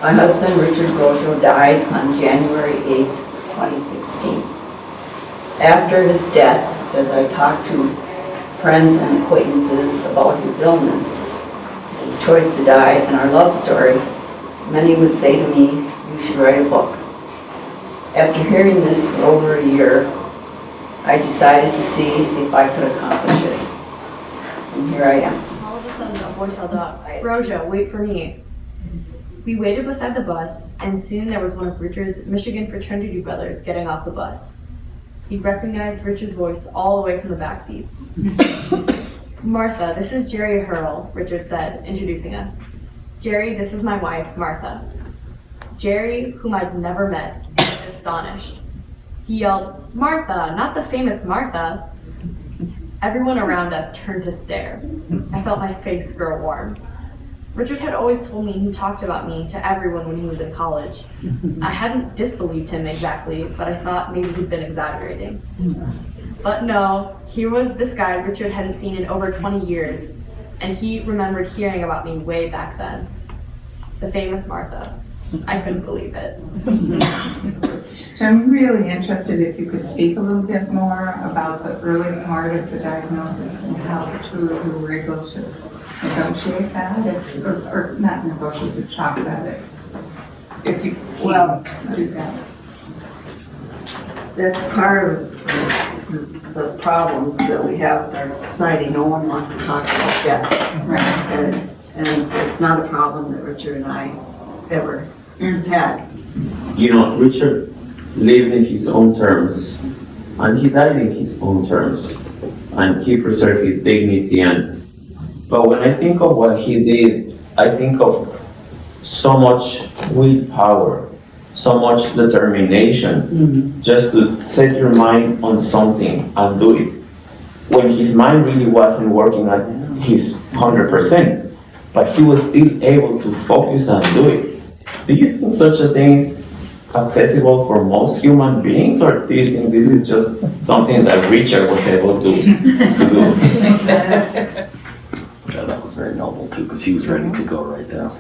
My husband, Richard Brosio, died on January 8th, 2016. After his death, as I talked to friends and acquaintances about his illness, his choice to die, and our love story, many would say to me, "You should write a book." After hearing this for over a year, I decided to see if I could accomplish it. And here I am. All of a sudden, a voice held up, "Brosio, wait for me." We waited beside the bus, and soon there was one of Richard's Michigan fraternity brothers getting off the bus. He recognized Richard's voice all the way from the back seats. "Martha, this is Jerry Hurl," Richard said, introducing us. "Jerry, this is my wife, Martha." Jerry, whom I'd never met, was astonished. He yelled, "Martha, not the famous Martha." Everyone around us turned to stare. I felt my face grow warm. Richard had always told me he talked about me to everyone when he was in college. I hadn't disbelieved him exactly, but I thought maybe he'd been exaggerating. But no, here was this guy Richard hadn't seen in over 20 years, and he remembered hearing about me way back then. The famous Martha. I couldn't believe it. So I'm really interested if you could speak a little bit more about the early part of the diagnosis and how the two of you were able to negotiate that, or not negotiate, but talk about it. If you Well, do that. that's part of the problems that we have with our society. No one wants to talk about death. Right. And it's not a problem that Richard and I ever had. You know, Richard lived in his own terms, and he died in his own terms, and he preserved his dignity. But when I think of what he did, I think of so much willpower, so much determination, just to set your mind on something and do it. When his mind really wasn't working at his 100%, but he was still able to focus and do it. Do you think such a thing is accessible for most human beings, or do you think this is just something that Richard was able to do? Yeah, that was very noble too, because he was ready to go right now.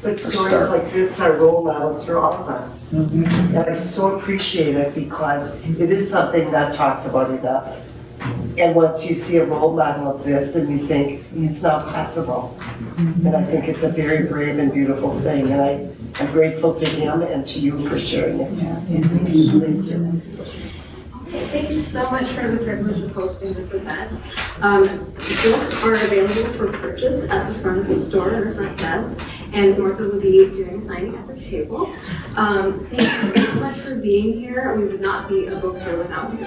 But stories like this are role models for all of us. And I so appreciate it because it is something not talked about enough. And once you see a role model of this and you think, it's not possible. And I think it's a very brave and beautiful thing. And I'm grateful to him and to you for sharing it. Thank you. Thank you so much for the privilege of hosting this event. Books are available for purchase at the front of the store or the front desk, and Martha will be doing signing at this table. Thank you so much for being here. We would not be a bookstore without you.